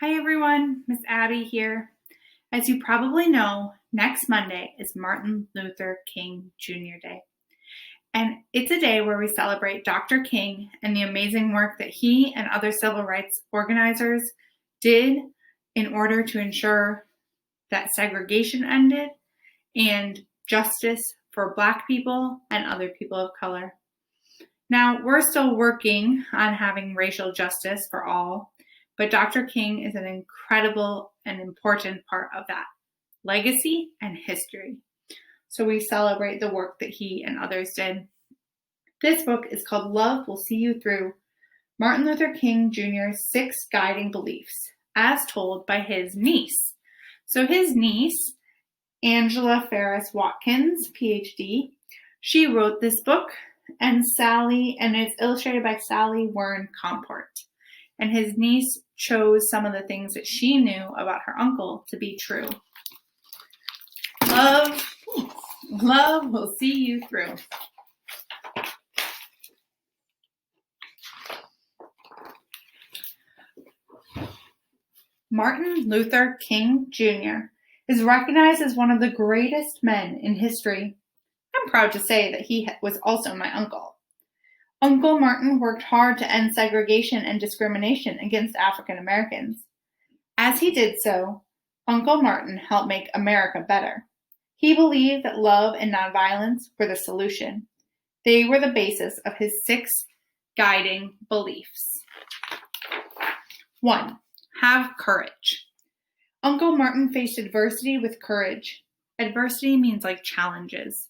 Hi everyone, Miss Abby here. As you probably know, next Monday is Martin Luther King Jr. Day. And it's a day where we celebrate Dr. King and the amazing work that he and other civil rights organizers did in order to ensure that segregation ended and justice for Black people and other people of color. Now, we're still working on having racial justice for all, but Dr. King is an incredible and important part of that legacy and history. So we celebrate the work that he and others did. This book is called Love Will See You Through, Martin Luther King Jr.'s 6 Guiding Beliefs, as told by his niece. So his niece, Angela Farris Watkins, PhD, she wrote this book, and it's illustrated by Sally Wern Comport. And his niece chose some of the things that she knew about her uncle to be true. Love will see you through. Martin Luther King Jr. is recognized as one of the greatest men in history. I'm proud to say that he was also my uncle. Uncle Martin worked hard to end segregation and discrimination against African Americans. As he did so, Uncle Martin helped make America better. He believed that love and nonviolence were the solution. They were the basis of his 6 guiding beliefs. 1. Have courage. Uncle Martin faced adversity with courage. Adversity means like challenges.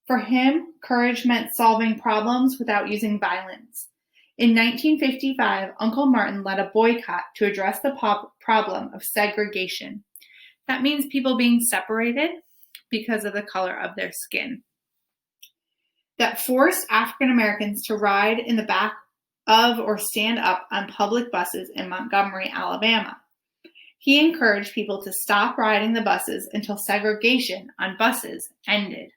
For him, courage meant solving problems without using violence. In 1955, Uncle Martin led a boycott to address the problem of segregation. That means people being separated because of the color of their skin. That forced African Americans to ride in the back of or stand up on public buses in Montgomery, Alabama. He encouraged people to stop riding the buses until segregation on buses ended.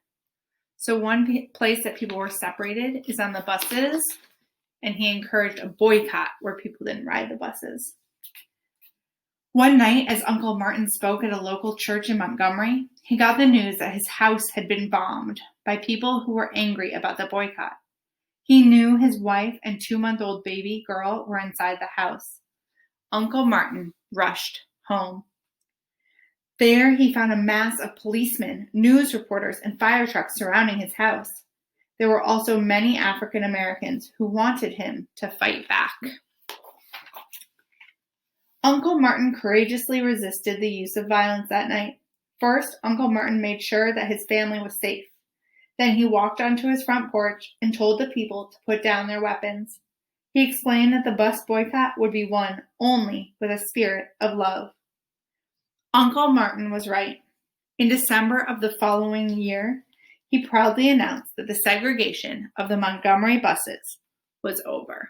So one place that people were separated is on the buses, and he encouraged a boycott where people didn't ride the buses. One night, as Uncle Martin spoke at a local church in Montgomery, he got the news that his house had been bombed by people who were angry about the boycott. He knew his wife and 2-month-old baby girl were inside the house. Uncle Martin rushed home. There, he found a mass of policemen, news reporters, and fire trucks surrounding his house. There were also many African Americans who wanted him to fight back. Uncle Martin courageously resisted the use of violence that night. First, Uncle Martin made sure that his family was safe. Then he walked onto his front porch and told the people to put down their weapons. He explained that the bus boycott would be won only with a spirit of love. Uncle Martin was right. In December of the following year, he proudly announced that the segregation of the Montgomery buses was over.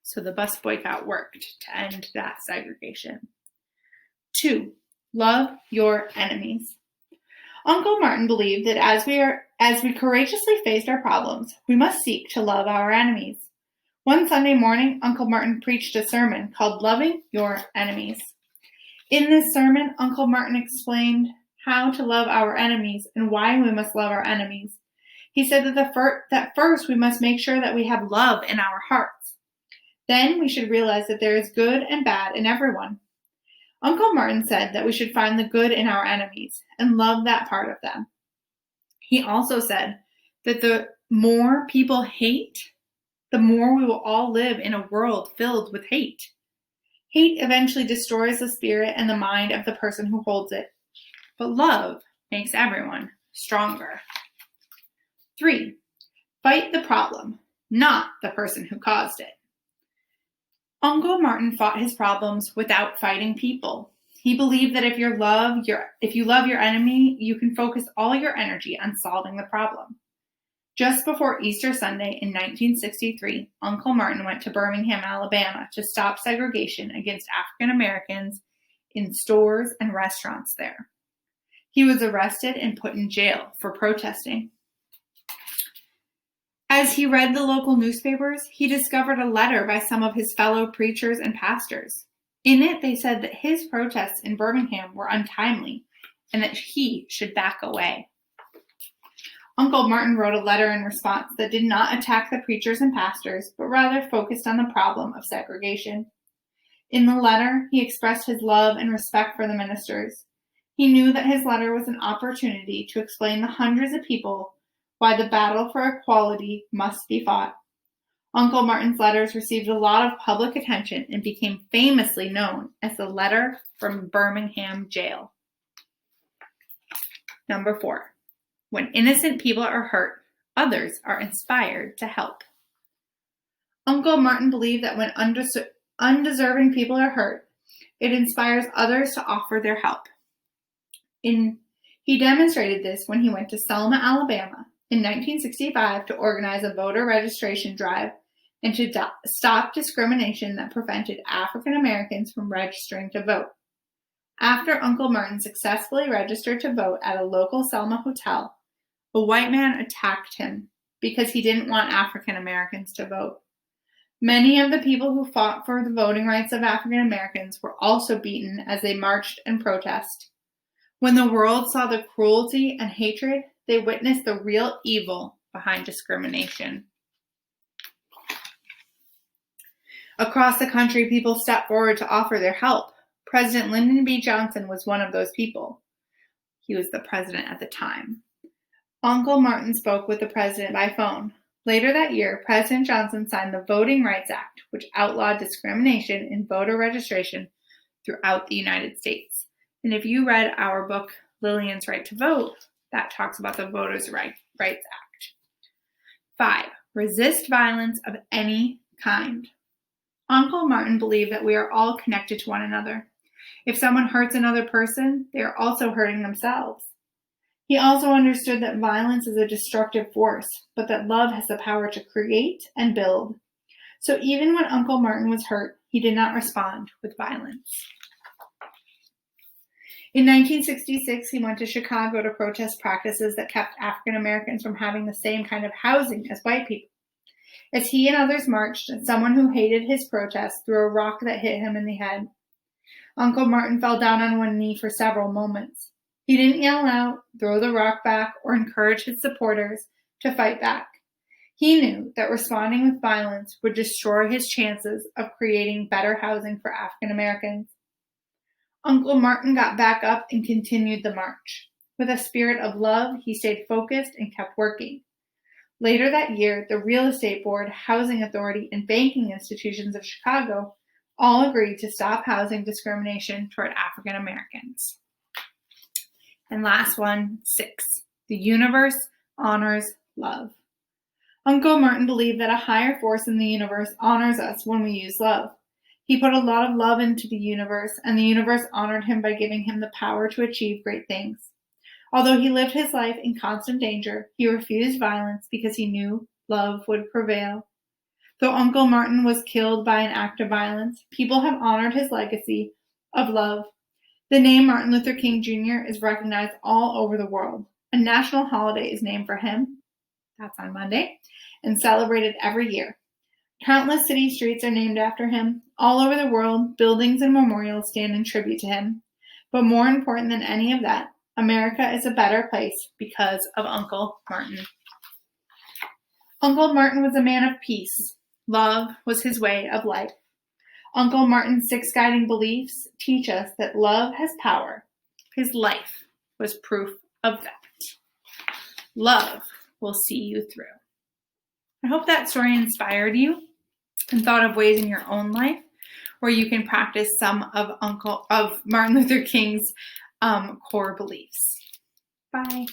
So the bus boycott worked to end that segregation. 2. Love your enemies. Uncle Martin believed that as we courageously faced our problems, we must seek to love our enemies. One Sunday morning, Uncle Martin preached a sermon called Loving Your Enemies. In this sermon, Uncle Martin explained how to love our enemies and why we must love our enemies. He said that first we must make sure that we have love in our hearts. Then we should realize that there is good and bad in everyone. Uncle Martin said that we should find the good in our enemies and love that part of them. He also said that the more people hate, the more we will all live in a world filled with hate. Hate eventually destroys the spirit and the mind of the person who holds it, but love makes everyone stronger. 3. Fight the problem, not the person who caused it. Uncle Martin fought his problems without fighting people. He believed that if you love your enemy, you can focus all your energy on solving the problem. Just before Easter Sunday in 1963, Uncle Martin went to Birmingham, Alabama to stop segregation against African Americans in stores and restaurants there. He was arrested and put in jail for protesting. As he read the local newspapers, he discovered a letter by some of his fellow preachers and pastors. In it, they said that his protests in Birmingham were untimely and that he should back away. Uncle Martin wrote a letter in response that did not attack the preachers and pastors, but rather focused on the problem of segregation. In the letter, he expressed his love and respect for the ministers. He knew that his letter was an opportunity to explain to hundreds of people why the battle for equality must be fought. Uncle Martin's letters received a lot of public attention and became famously known as the letter from Birmingham jail. Number 4. When innocent people are hurt, others are inspired to help. Uncle Martin believed that when undeserving people are hurt, it inspires others to offer their help. He demonstrated this when he went to Selma, Alabama in 1965 to organize a voter registration drive and to stop discrimination that prevented African Americans from registering to vote. After Uncle Martin successfully registered to vote at a local Selma hotel, a white man attacked him because he didn't want African Americans to vote. Many of the people who fought for the voting rights of African Americans were also beaten as they marched and protested. When the world saw the cruelty and hatred, they witnessed the real evil behind discrimination. Across the country, people stepped forward to offer their help. President Lyndon B. Johnson was one of those people. He was the president at the time. Uncle Martin spoke with the president by phone. Later that year, President Johnson signed the Voting Rights Act, which outlawed discrimination in voter registration throughout the United States. And if you read our book, Lillian's Right to Vote, that talks about the Voters' Rights Act. 5. Resist violence of any kind. Uncle Martin believed that we are all connected to one another. If someone hurts another person, they are also hurting themselves. He also understood that violence is a destructive force, but that love has the power to create and build. So even when Uncle Martin was hurt, he did not respond with violence. In 1966, he went to Chicago to protest practices that kept African Americans from having the same kind of housing as white people. As he and others marched, someone who hated his protest threw a rock that hit him in the head. Uncle Martin fell down on one knee for several moments. He didn't yell out, throw the rock back, or encourage his supporters to fight back. He knew that responding with violence would destroy his chances of creating better housing for African Americans. Uncle Martin got back up and continued the march. With a spirit of love, he stayed focused and kept working. Later that year, the Real Estate Board, Housing Authority, and banking institutions of Chicago all agreed to stop housing discrimination toward African Americans. And last one, 6. The universe honors love. Uncle Martin believed that a higher force in the universe honors us when we use love. He put a lot of love into the universe, and the universe honored him by giving him the power to achieve great things. Although he lived his life in constant danger, he refused violence because he knew love would prevail. Though Uncle Martin was killed by an act of violence, people have honored his legacy of love. The name Martin Luther King Jr. is recognized all over the world. A national holiday is named for him, that's on Monday, and celebrated every year. Countless city streets are named after him. All over the world, buildings and memorials stand in tribute to him. But more important than any of that, America is a better place because of Uncle Martin. Uncle Martin was a man of peace. Love was his way of life. Uncle Martin's 6 guiding beliefs teach us that love has power. His life was proof of that. Love will see you through. I hope that story inspired you and thought of ways in your own life where you can practice some of Martin Luther King's core beliefs. Bye.